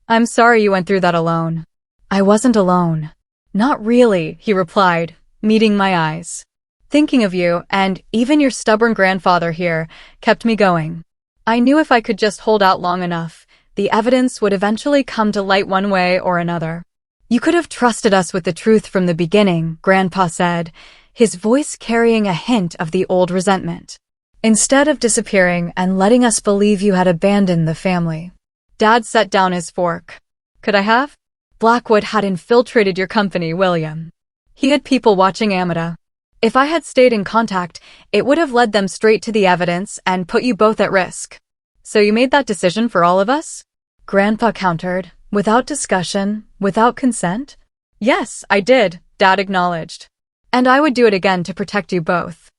I'm sorry you went through that alone. I wasn't alone. Not really, he replied, meeting my eyes. Thinking of you, and even your stubborn grandfather here, kept me going. I knew if I could just hold out long enough, the evidence would eventually come to light one way or another. You could have trusted us with the truth from the beginning, Grandpa said, his voice carrying a hint of the old resentment. Instead of disappearing and letting us believe you had abandoned the family. Dad set down his fork. Could I have? Blackwood had infiltrated your company, William. He had people watching Amita. If I had stayed in contact, it would have led them straight to the evidence and put you both at risk. So you made that decision for all of us? Grandpa countered, without discussion, without consent. Yes, I did, Dad acknowledged. And I would do it again to protect you both.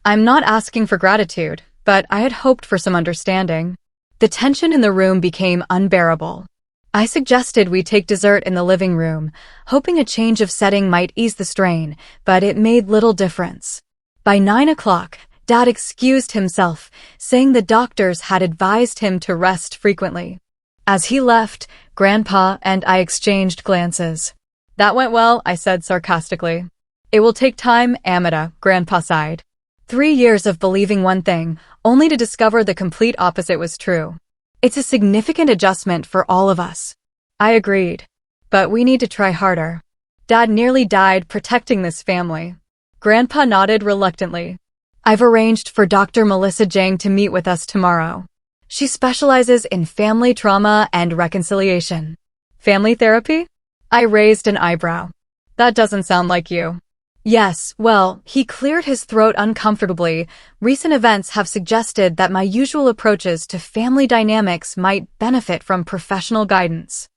I'm not asking for gratitude, but I had hoped for some understanding. The tension in the room became unbearable. I suggested we take dessert in the living room, hoping a change of setting might ease the strain, but it made little difference. By 9 o'clock, Dad excused himself, saying the doctors had advised him to rest frequently. As he left, Grandpa and I exchanged glances. That went well, I said sarcastically. It will take time, Amita, Grandpa sighed. 3 years of believing one thing, only to discover the complete opposite was true. It's a significant adjustment for all of us. I agreed. But we need to try harder. Dad nearly died protecting this family. Grandpa nodded reluctantly. I've arranged for Dr. Melissa Jang to meet with us tomorrow. She specializes in family trauma and reconciliation. Family therapy? I raised an eyebrow. That doesn't sound like you. Yes, well, he cleared his throat uncomfortably. Recent events have suggested that my usual approaches to family dynamics might benefit from professional guidance.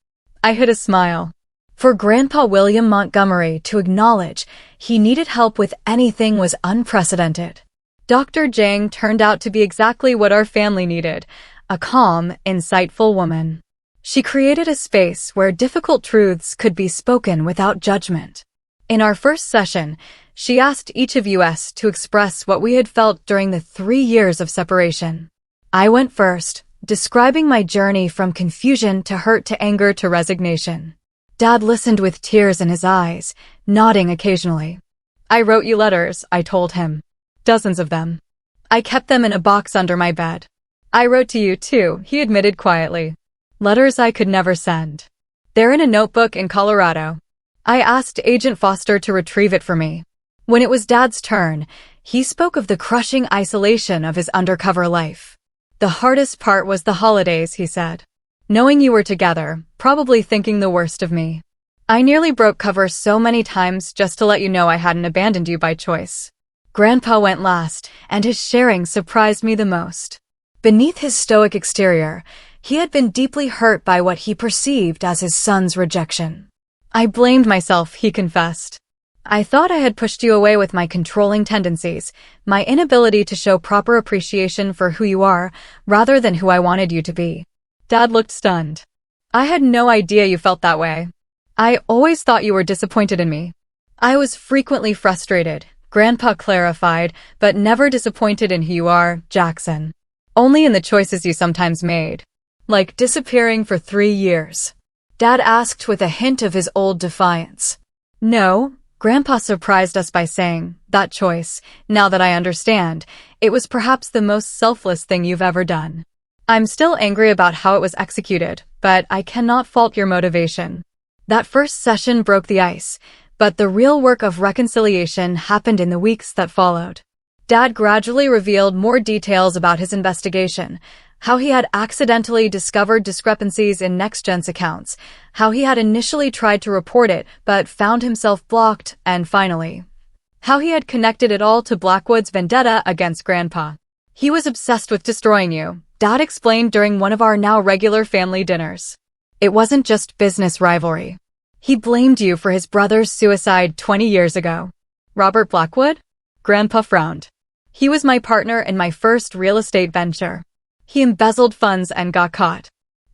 I hid a smile. For Grandpa William Montgomery to acknowledge he needed help with anything was unprecedented. Dr. Jang turned out to be exactly what our family needed, a calm, insightful woman. She created a space where difficult truths could be spoken without judgment. In our first session, she asked each of us to express what we had felt during the 3 years of separation. I went first, describing my journey from confusion to hurt to anger to resignation. Dad listened with tears in his eyes, nodding occasionally. I wrote you letters, I told him. Dozens of them. I kept them in a box under my bed. I wrote to you too, he admitted quietly. Letters I could never send. They're in a notebook in Colorado. I asked Agent Foster to retrieve it for me. When it was Dad's turn, he spoke of the crushing isolation of his undercover life. The hardest part was the holidays, he said. Knowing you were together, probably thinking the worst of me. I nearly broke cover so many times just to let you know I hadn't abandoned you by choice. Grandpa went last, and his sharing surprised me the most. Beneath his stoic exterior, he had been deeply hurt by what he perceived as his son's rejection. I blamed myself, he confessed. I thought I had pushed you away with my controlling tendencies, my inability to show proper appreciation for who you are, rather than who I wanted you to be. Dad looked stunned. I had no idea you felt that way. I always thought you were disappointed in me. I was frequently frustrated, Grandpa clarified, but never disappointed in who you are, Jackson. Only in the choices you sometimes made. Like disappearing for 3 years. Dad asked with a hint of his old defiance. No, Grandpa surprised us by saying, that choice, now that I understand, it was perhaps the most selfless thing you've ever done. I'm still angry about how it was executed, but I cannot fault your motivation. That first session broke the ice, but the real work of reconciliation happened in the weeks that followed. Dad gradually revealed more details about his investigation, how he had accidentally discovered discrepancies in NextGen's accounts, how he had initially tried to report it but found himself blocked, and finally, how he had connected it all to Blackwood's vendetta against Grandpa. He was obsessed with destroying you, Dad explained during one of our now regular family dinners. It wasn't just business rivalry. He blamed you for his brother's suicide 20 years ago. Robert Blackwood? Grandpa frowned. He was my partner in my first real estate venture. He embezzled funds and got caught.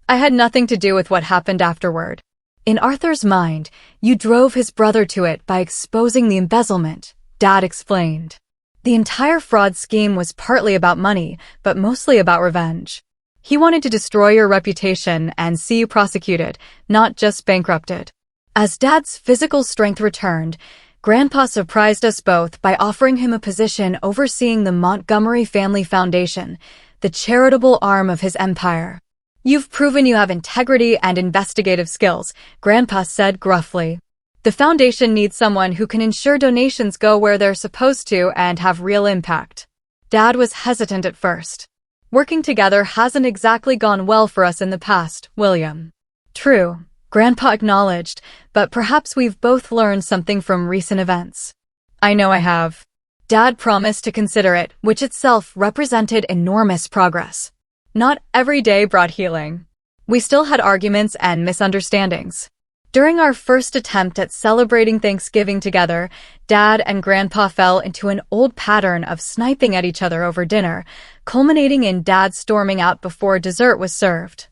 I had nothing to do with what happened afterward. In Arthur's mind, you drove his brother to it by exposing the embezzlement, Dad explained. The entire fraud scheme was partly about money, but mostly about revenge. He wanted to destroy your reputation and see you prosecuted, not just bankrupted. As Dad's physical strength returned, Grandpa surprised us both by offering him a position overseeing the Montgomery Family Foundation, the charitable arm of his empire. You've proven you have integrity and investigative skills, Grandpa said gruffly. The foundation needs someone who can ensure donations go where they're supposed to and have real impact. Dad was hesitant at first. Working together hasn't exactly gone well for us in the past, William. True, Grandpa acknowledged, but perhaps we've both learned something from recent events. I know I have. Dad promised to consider it, which itself represented enormous progress. Not every day brought healing. We still had arguments and misunderstandings. During our first attempt at celebrating Thanksgiving together, Dad and Grandpa fell into an old pattern of sniping at each other over dinner, culminating in Dad storming out before dessert was served.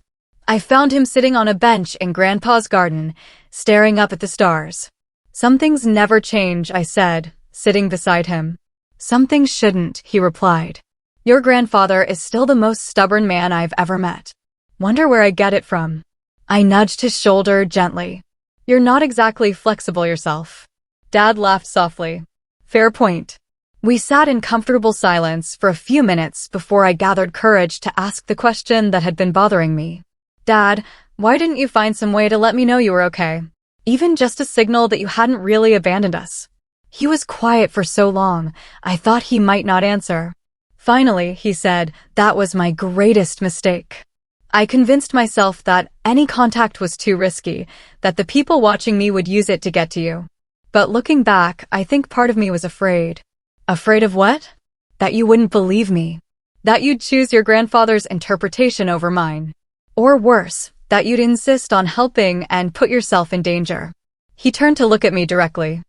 I found him sitting on a bench in Grandpa's garden, staring up at the stars. Some things never change, I said, sitting beside him. Some things shouldn't, he replied. Your grandfather is still the most stubborn man I've ever met. Wonder where I get it from. I nudged his shoulder gently. You're not exactly flexible yourself. Dad laughed softly. Fair point. We sat in comfortable silence for a few minutes before I gathered courage to ask the question that had been bothering me. Dad, why didn't you find some way to let me know you were okay? Even just a signal that you hadn't really abandoned us. He was quiet for so long, I thought he might not answer. Finally, he said, that was my greatest mistake. I convinced myself that any contact was too risky, that the people watching me would use it to get to you. But looking back, I think part of me was afraid. Afraid of what? That you wouldn't believe me. That you'd choose your grandfather's interpretation over mine. Or worse, that you'd insist on helping and put yourself in danger. He turned to look at me directly.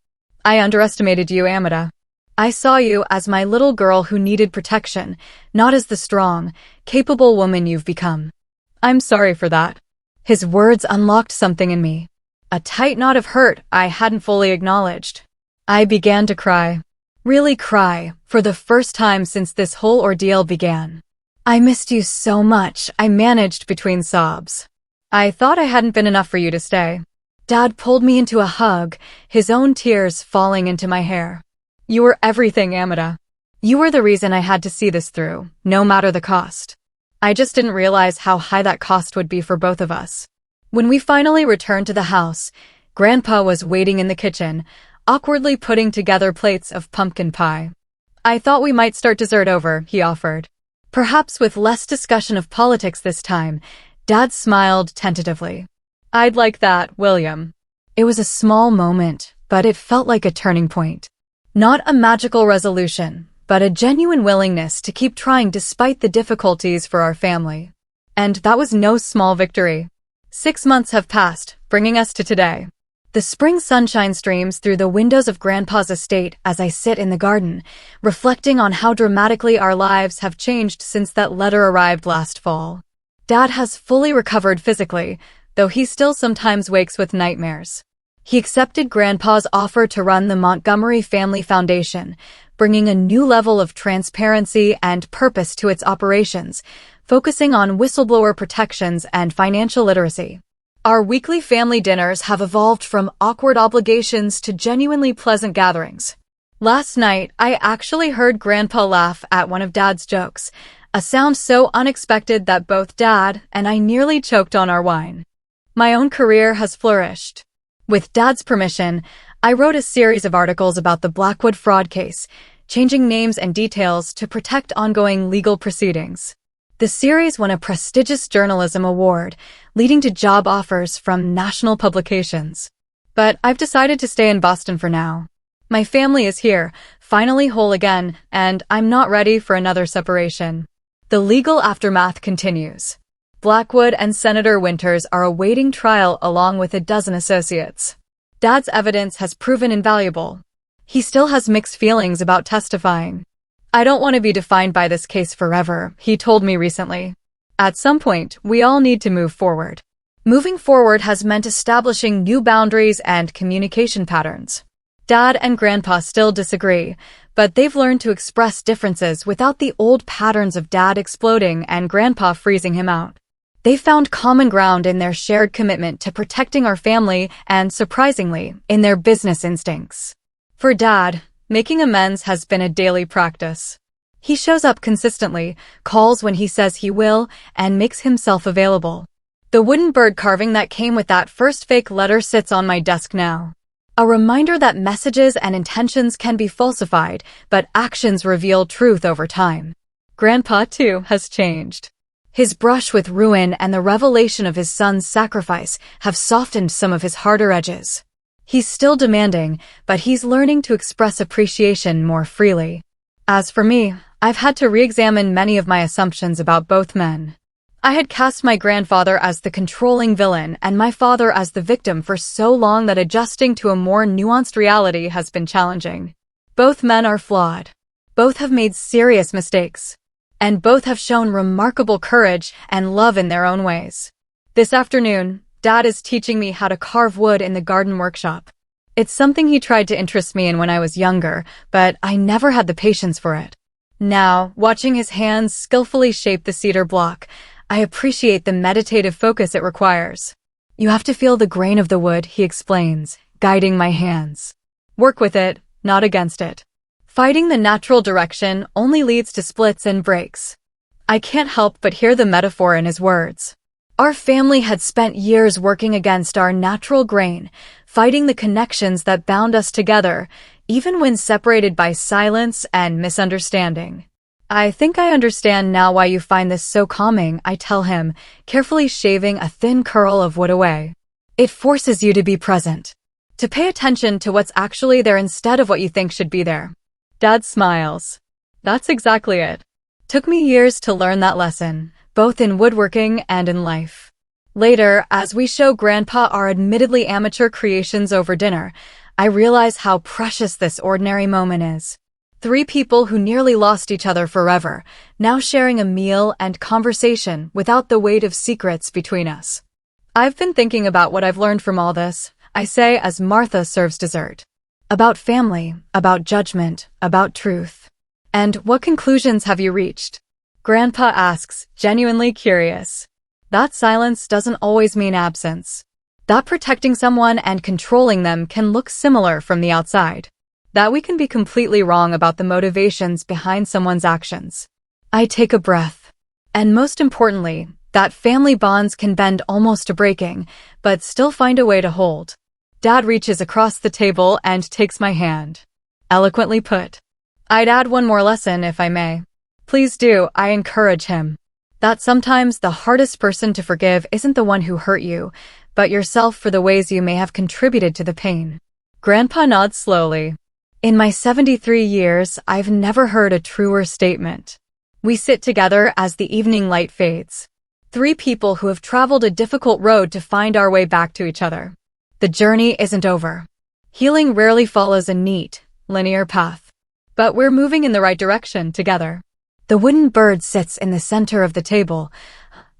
I underestimated you, Amita. I saw you as my little girl who needed protection, not as the strong, capable woman you've become. I'm sorry for that. His words unlocked something in me. A tight knot of hurt I hadn't fully acknowledged. I began to cry. Really cry, for the first time since this whole ordeal began. I missed you so much, I managed between sobs. I thought I hadn't been enough for you to stay. Dad pulled me into a hug, his own tears falling into my hair. You were everything, Amita. You were the reason I had to see this through, no matter the cost. I just didn't realize how high that cost would be for both of us. When we finally returned to the house, Grandpa was waiting in the kitchen, awkwardly putting together plates of pumpkin pie. I thought we might start dessert over, he offered. Perhaps with less discussion of politics this time, Dad smiled tentatively. I'd like that, William. It was a small moment, but it felt like a turning point. Not a magical resolution, but a genuine willingness to keep trying despite the difficulties for our family. And that was no small victory. 6 months have passed, bringing us to today. The spring sunshine streams through the windows of Grandpa's estate as I sit in the garden, reflecting on how dramatically our lives have changed since that letter arrived last fall. Dad has fully recovered physically, though he still sometimes wakes with nightmares. He accepted Grandpa's offer to run the Montgomery Family Foundation, bringing a new level of transparency and purpose to its operations, focusing on whistleblower protections and financial literacy. Our weekly family dinners have evolved from awkward obligations to genuinely pleasant gatherings. Last night, I actually heard Grandpa laugh at one of Dad's jokes, a sound so unexpected that both Dad and I nearly choked on our wine. My own career has flourished. With Dad's permission, I wrote a series of articles about the Blackwood fraud case, changing names and details to protect ongoing legal proceedings. The series won a prestigious journalism award, leading to job offers from national publications. But I've decided to stay in Boston for now. My family is here, finally whole again, and I'm not ready for another separation. The legal aftermath continues. Blackwood and Senator Winters are awaiting trial along with a dozen associates. Dad's evidence has proven invaluable. He still has mixed feelings about testifying. I don't want to be defined by this case forever, he told me recently. At some point, we all need to move forward. Moving forward has meant establishing new boundaries and communication patterns. Dad and Grandpa still disagree, but they've learned to express differences without the old patterns of Dad exploding and Grandpa freezing him out. They found common ground in their shared commitment to protecting our family and, surprisingly, in their business instincts. For Dad, making amends has been a daily practice. He shows up consistently, calls when he says he will, and makes himself available. The wooden bird carving that came with that first fake letter sits on my desk now. A reminder that messages and intentions can be falsified, but actions reveal truth over time. Grandpa, too, has changed. His brush with ruin and the revelation of his son's sacrifice have softened some of his harder edges. He's still demanding, but he's learning to express appreciation more freely. As for me, I've had to re-examine many of my assumptions about both men. I had cast my grandfather as the controlling villain and my father as the victim for so long that adjusting to a more nuanced reality has been challenging. Both men are flawed. Both have made serious mistakes. And both have shown remarkable courage and love in their own ways. This afternoon, Dad is teaching me how to carve wood in the garden workshop. It's something he tried to interest me in when I was younger, but I never had the patience for it. Now, watching his hands skillfully shape the cedar block, I appreciate the meditative focus it requires. You have to feel the grain of the wood, he explains, guiding my hands. Work with it, not against it. Fighting the natural direction only leads to splits and breaks. I can't help but hear the metaphor in his words. Our family had spent years working against our natural grain, fighting the connections that bound us together, even when separated by silence and misunderstanding. I think I understand now why you find this so calming, I tell him, carefully shaving a thin curl of wood away. It forces you to be present, to pay attention to what's actually there instead of what you think should be there. Dad smiles. That's exactly it. Took me years to learn that lesson, both in woodworking and in life. Later, as we show Grandpa our admittedly amateur creations over dinner, I realize how precious this ordinary moment is. 3 people who nearly lost each other forever, now sharing a meal and conversation without the weight of secrets between us. I've been thinking about what I've learned from all this, I say as Martha serves dessert. About family, about judgment, about truth. And what conclusions have you reached? Grandpa asks, genuinely curious. That silence doesn't always mean absence. That protecting someone and controlling them can look similar from the outside. That we can be completely wrong about the motivations behind someone's actions. I take a breath. And most importantly, that family bonds can bend almost to breaking, but still find a way to hold. Dad reaches across the table and takes my hand. Eloquently put. I'd add one more lesson if I may. Please do, I encourage him. That sometimes the hardest person to forgive isn't the one who hurt you, but yourself for the ways you may have contributed to the pain. Grandpa nods slowly. In my 73 years, I've never heard a truer statement. We sit together as the evening light fades. 3 people who have traveled a difficult road to find our way back to each other. The journey isn't over. Healing rarely follows a neat, linear path. But we're moving in the right direction together. The wooden bird sits in the center of the table,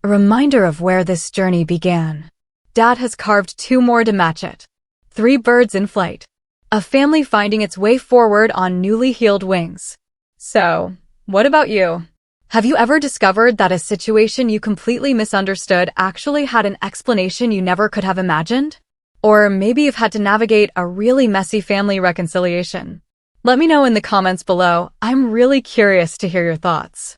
a reminder of where this journey began. Dad has carved 2 more to match it. 3 birds in flight. A family finding its way forward on newly healed wings. So, what about you? Have you ever discovered that a situation you completely misunderstood actually had an explanation you never could have imagined? Or maybe you've had to navigate a really messy family reconciliation. Let me know in the comments below. I'm really curious to hear your thoughts.